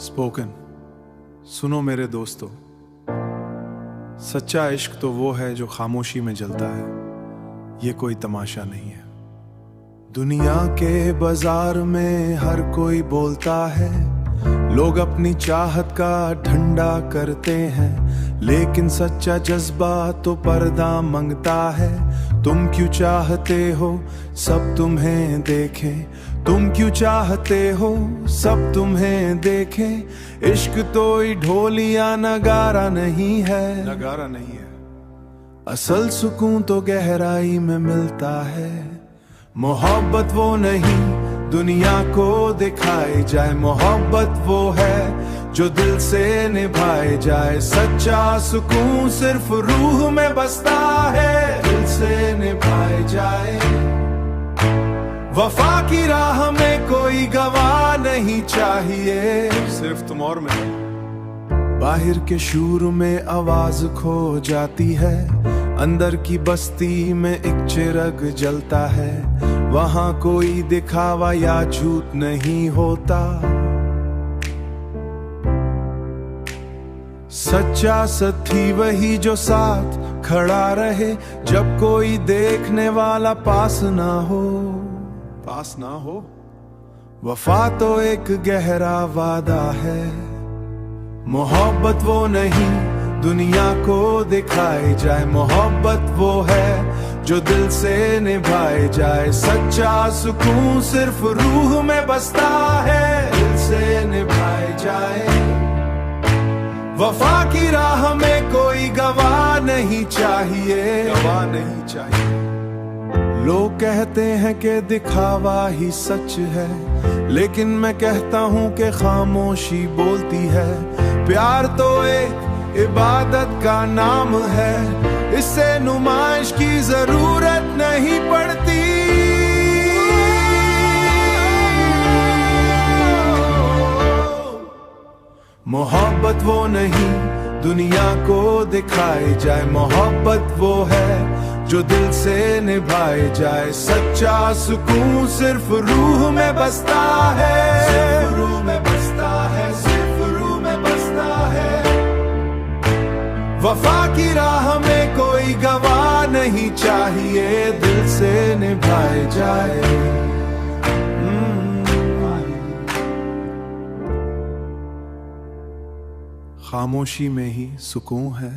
Spoken. सुनो मेरे दोस्तों, सच्चा इश्क तो वो है जो खामोशी में जलता है, ये कोई तमाशा नहीं है। दुनिया के बाजार में हर कोई बोलता है, लोग अपनी चाहत का ठंडा करते हैं, लेकिन सच्चा जज्बा तो पर्दा मंगता है। तुम क्यों चाहते हो सब तुम्हें देखें, तुम क्यों चाहते हो सब तुम्हें देखें। इश्क तो ढोलिया नगारा नहीं है, नगारा नहीं है। असल सुकून तो गहराई में मिलता है। मोहब्बत वो नहीं दुनिया को दिखाई जाए, मोहब्बत वो है जो दिल से निभाए जाए। सच्चा सुकून सिर्फ रूह में बसता है, दिल से निभाए जाए। वफा की राह में कोई गवाह नहीं चाहिए, सिर्फ तुम और मैं। बाहर के शूर में आवाज खो जाती है, अंदर की बस्ती में एक चिराग जलता है। वहां कोई दिखावा या झूठ नहीं होता, सच्चा साथी वही जो साथ खड़ा रहे जब कोई देखने वाला पास ना हो, पास ना हो। वफा तो एक गहरा वादा है। मोहब्बत वो नहीं दुनिया को दिखाई जाए, मोहब्बत वो है जो दिल से निभाए जाए। सच्चा सुकून सिर्फ रूह में बसता है, दिल से निभाए जाए। वफा की राह में कोई गवाह नहीं चाहिए, गवाह नहीं चाहिए। लोग कहते हैं कि दिखावा ही सच है, लेकिन मैं कहता हूँ कि खामोशी बोलती है। प्यार तो एक इबादत का नाम है, इससे नुमाइश की जरूरत नहीं पड़ती। मोहब्बत वो नहीं दुनिया को दिखाई जाए, मोहब्बत वो है जो दिल से निभाए जाए। सच्चा सुकून सिर्फ रूह में बसता है, सिर्फ रूह में बसता है, सिर्फ रूह में बसता है। वफा की राह में कोई गवाह नहीं चाहिए, दिल से निभाए जाए। खामोशी में ही सुकून है।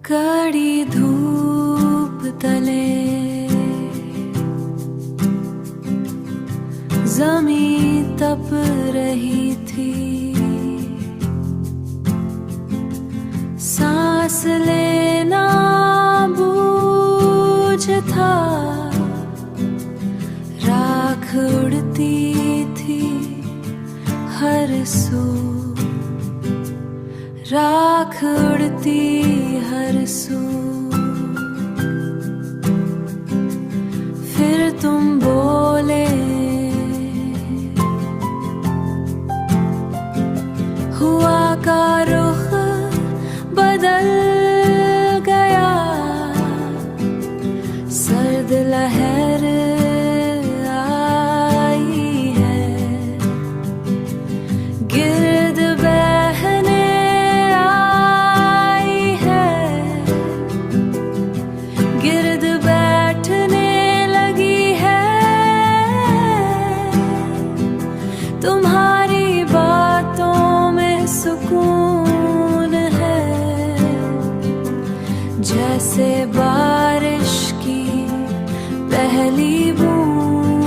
कड़ी धूप तले ज़मीं तप रही थी, सांस लेना बूझ था, राख उड़ती थी हर सू, राख उड़ती हर सू। फिर तुम बोले हुआ का रुख बदल गया, सर्द लहर आई है, गिर्द बहने आई है, गिर्द बैठने लगी है। तुम्हारी बातों में सुकून है, जैसे बारिश की पहली बूंद।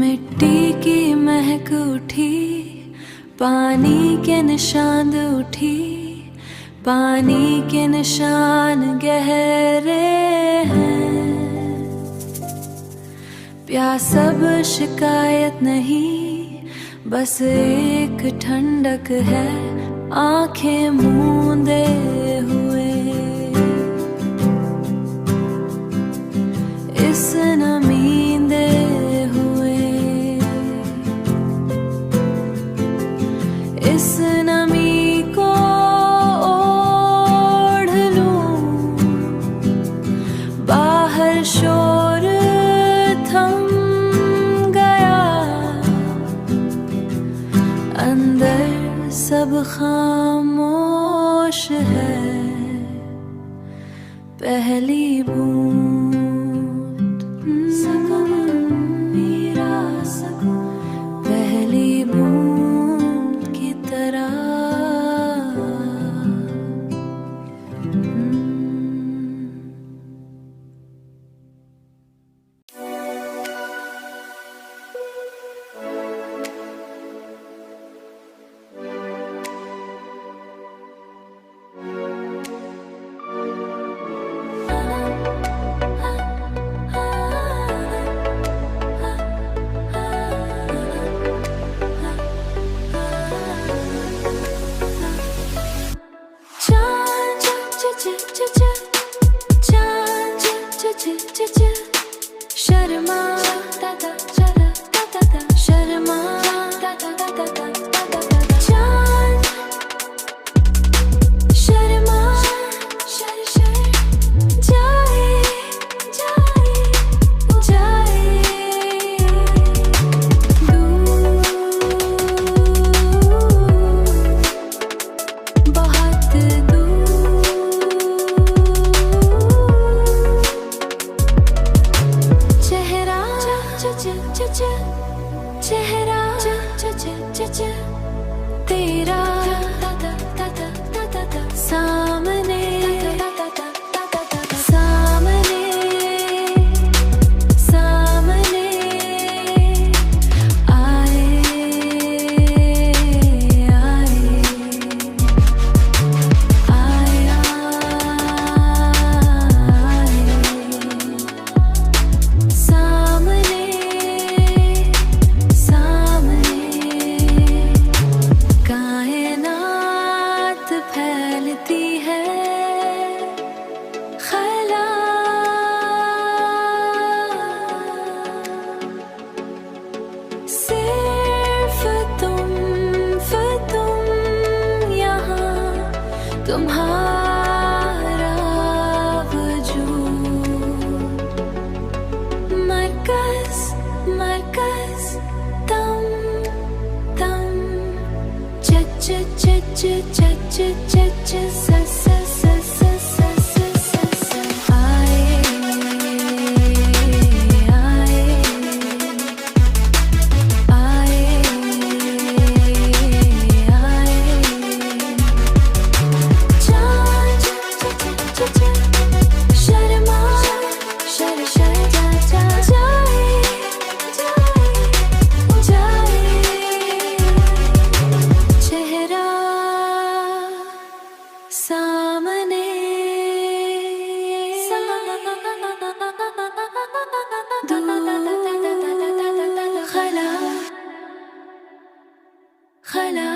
मिट्टी की महक उठी, पानी के निशान उठी, पानी के निशान गहरे हैं। प्यास अब शिकायत नहीं, बस एक ठंडक है आंखें मूंदे हुए। पहली बूंद मेरा पहली बूंद की तरह शर्मा शर्मा शर्मा जाए जाए जाए दूर बहुत चेहरा तेरा सामने सामने सामने आए आए आया सामने कायनात फैलती है ख्याल सिर्फ तुम यहाँ तुम्हारा वजूद मरकज मरकज तुम सामने खला खला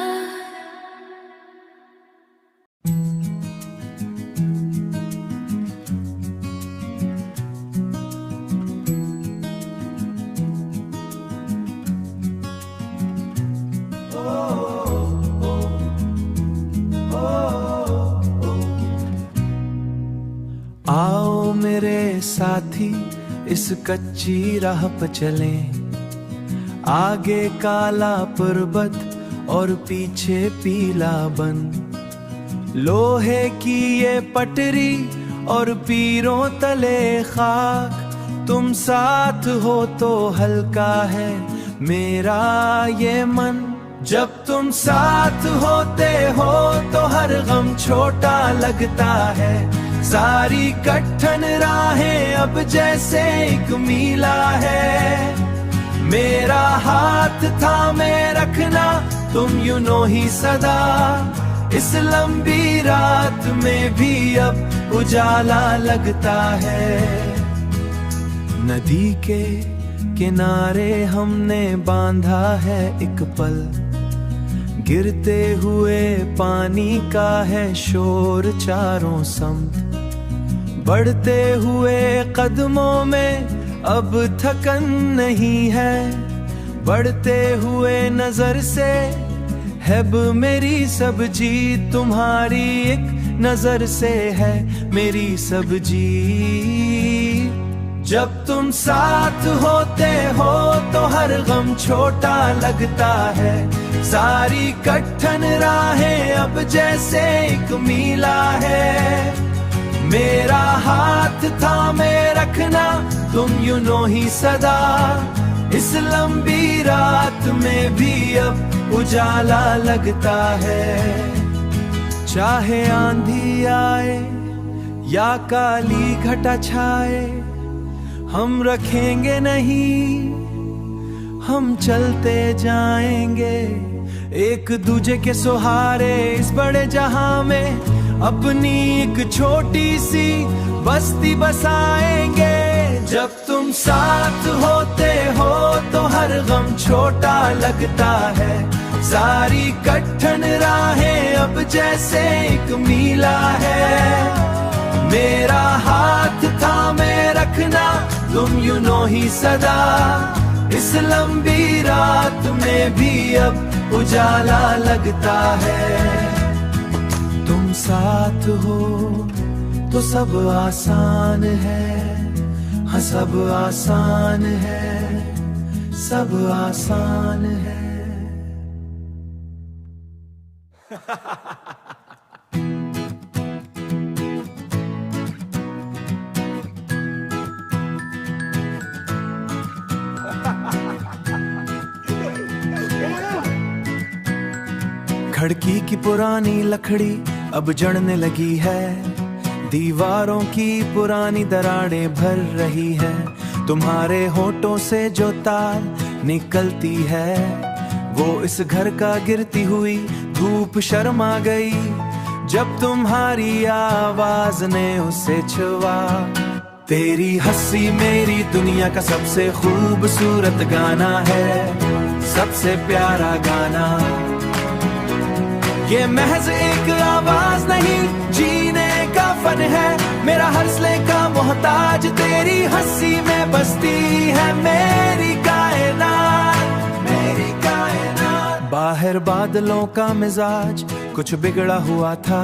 आओ मेरे साथी इस कच्ची राह पर चलें, आगे काला पर्वत और पीछे पीला बन, लोहे की ये पटरी और पीरों तले खाक, तुम साथ हो तो हल्का है मेरा ये मन। जब तुम साथ होते हो तो हर गम छोटा लगता है, सारी कठिन राहें अब जैसे एक मीला है। मेरा हाथ थामे रखना तुम यूं ही सदा, इस लंबी रात में भी अब उजाला लगता है। नदी के किनारे हमने बांधा है एक पल, गिरते हुए पानी का है शोर चारों समत, बढ़ते हुए कदमों में अब थकन नहीं है, बढ़ते हुए नजर से हैब मेरी सब्जी, तुम्हारी एक नजर से है मेरी सब्जी। जब तुम साथ होते हो तो हर गम छोटा लगता है, सारी कठिन राहें अब जैसे एक मीला है। मेरा हाथ साथ थामे रखना तुम यूं ही सदा। इस लंबी रात में भी अब उजाला लगता है। चाहे आंधी आए या काली घटा छाए, हम रखेंगे नहीं, हम चलते जाएंगे एक दूजे के सहारे। इस बड़े जहां में अपनी एक छोटी सी बस्ती बसाएंगे। जब तुम साथ होते हो तो हर गम छोटा लगता है। सारी कठिन राहें अब जैसे एक मीला है। मेरा हाथ थामे रखना तुम यूं ही सदा। इस लंबी रात में भी अब उजाला लगता है। तुम साथ हो तो सब आसान है। हाँ सब आसान है, सब आसान है। खिड़की की पुरानी लकड़ी अब जड़ने लगी है। दीवारों की पुरानी दरारें भर रही है। तुम्हारे होठों से जो तार निकलती है, वो इस घर का गिरती हुई धूप शर्मा गई जब तुम्हारी आवाज ने उसे छुआ। तेरी हंसी मेरी दुनिया का सबसे खूबसूरत गाना है, सबसे प्यारा गाना। ये महज एक आवाज नहीं, जीने का फन है। मेरा हौसले का मोहताज तेरी हंसी में बसती है मेरी कायनात, मेरी कायनात। बाहर बादलों का मिजाज कुछ बिगड़ा हुआ था।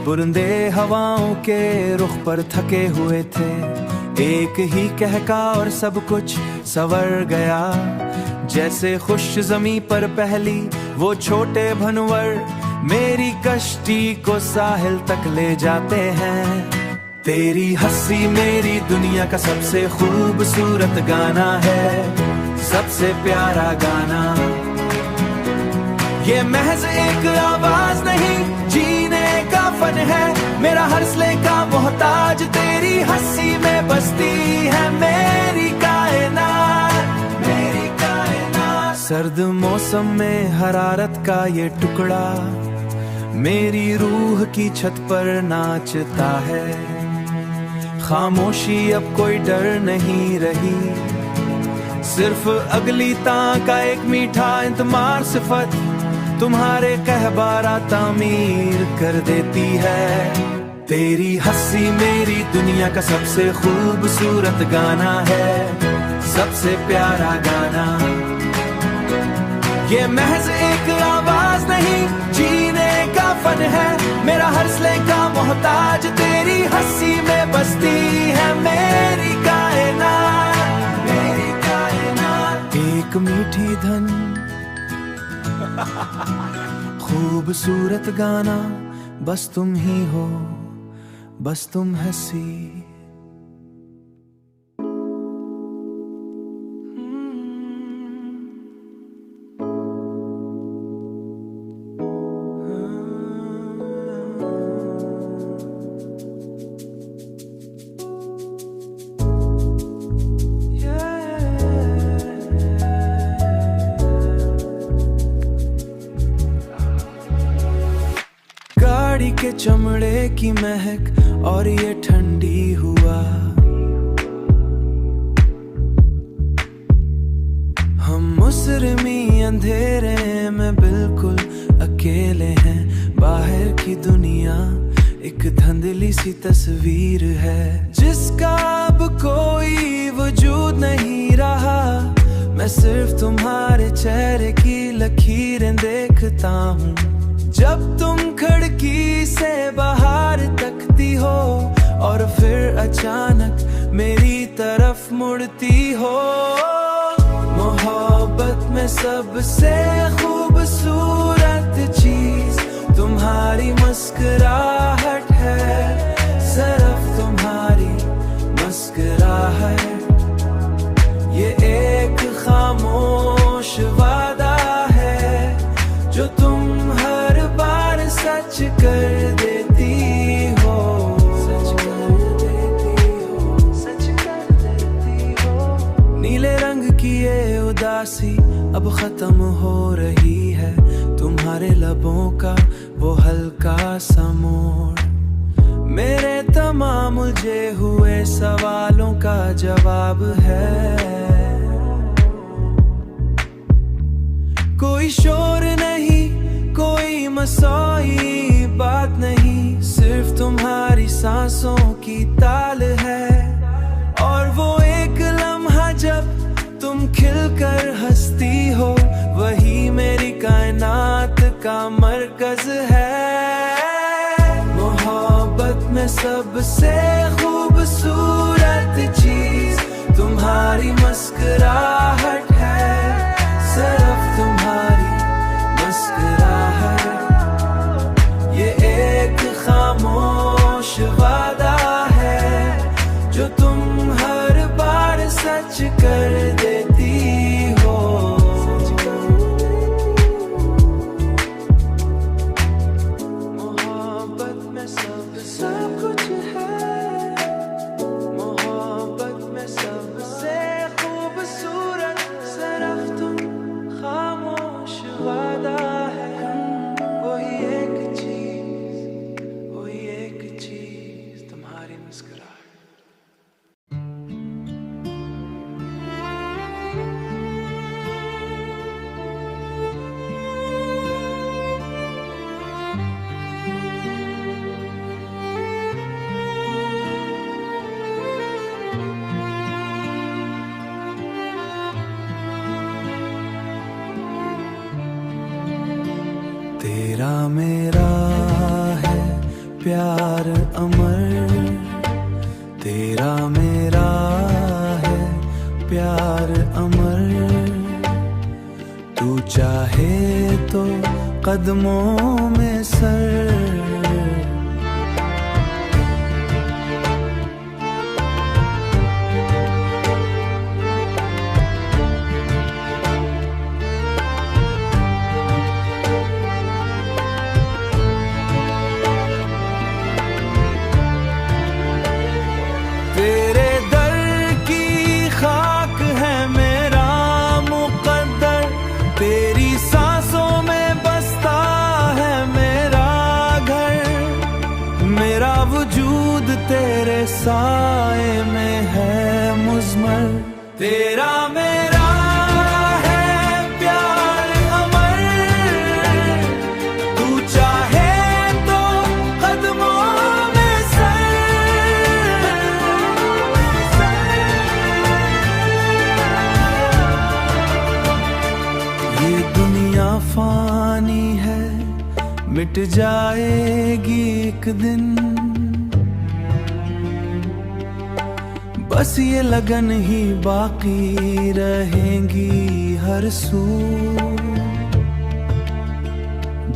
बुरंदे हवाओं के रुख पर थके हुए थे। एक ही कहका और सब कुछ संवर गया। जैसे खुश जमी पर पहली वो छोटे भनवर मेरी कश्ती को साहिल तक ले जाते हैं। तेरी हंसी मेरी दुनिया का सबसे खूबसूरत गाना है, सबसे प्यारा गाना। ये महज एक आवाज नहीं, जीने का फन है। मेरा हौसले का मोहताज तेरी हंसी में बसती है मेरी कायनात, मेरी कायनात। सर्द मौसम में हरारत का ये टुकड़ा मेरी रूह की छत पर नाचता है। खामोशी अब कोई डर नहीं रही, सिर्फ अगली तां का एक मीठा इंतजार सिफत तुम्हारे कहबारा तामीर कर देती है। तेरी हंसी मेरी दुनिया का सबसे खूबसूरत गाना है, सबसे प्यारा गाना। ये महज एक आवाज नहीं, जीने का फन है। मेरा हौसले का मोहताज तेरी हंसी में बसती है मेरी कायनात, मेरी कायनात। एक मीठी धन खूबसूरत गाना, बस तुम ही हो, बस तुम हंसी। गाड़ी के चमड़े की महक और ये ठंडी हुआ। हम मुसरमी अंधेरे में बिल्कुल अकेले हैं। बाहर की दुनिया एक धुंधली सी तस्वीर है, जिसका अब कोई वजूद नहीं रहा। मैं सिर्फ तुम्हारे चेहरे की लकीरें देखता हूँ जब तुम खिड़की से बाहर तकती हो और फिर अचानक मेरी तरफ मुड़ती हो। मोहब्बत में सबसे खूबसूरत चीज तुम्हारी मुस्कुराहट है, सिर्फ तुम्हारी खत्म हो रही है तुम्हारे लबों का वो हल्का सा मोड़। मेरे तमाम उलझे हुए सवालों का जवाब है। कोई शोर नहीं, कोई मसौई बात नहीं, सिर्फ तुम्हारी सांसों की ताल है। और वो एक लम्हा जब तुम खिलकर हंसती हो, वही मेरी कायनात का मरकज है। मोहब्बत में सबसे खूबसूरत चीज तुम्हारी मुस्कुराहट है, सिर्फ तुम्हारी मुस्कुराहट। ये एक खामोश वादा है जो तुम हर बार सच कर देती हो। मोहब्बत में सब कुछ है, मोहब्बत में सबसे खूबसूरत सिर्फ तुम, खामोश वादा है। वही एक चीज तुम्हारी मुस्कुराहट। तेरा मेरा है प्यार अमर, तेरा मेरा है प्यार अमर। तू चाहे तो कदमों में सर, तेरे दर की खाक है मेरा मुकद्दर, तेरी सांसों में बसता है मेरा घर। मेरा वजूद तेरे साए में है मुज़मर। तेरा मेरा है प्यार अमर, तू चाहे तो कदमों में सर। ये दुनिया फानी है, मिट जाएगी एक दिन, बस ये लगन ही बाकी रहेंगी हर सू।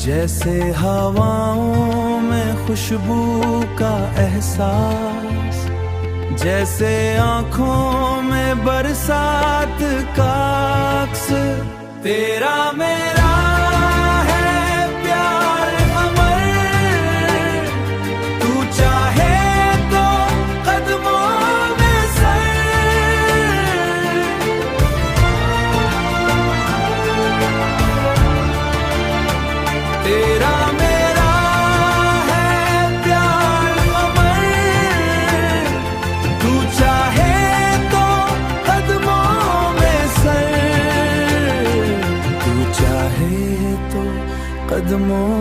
जैसे हवाओं में खुशबू का एहसास, जैसे आँखों में बरसात का अक्स। तेरा मेरा है प्यार अमर, तू चाहे तो कदमों में सर। तेरा मेरा है प्यार अमर, तू चाहे तो कदमों में सर, तू चाहे तो कदमों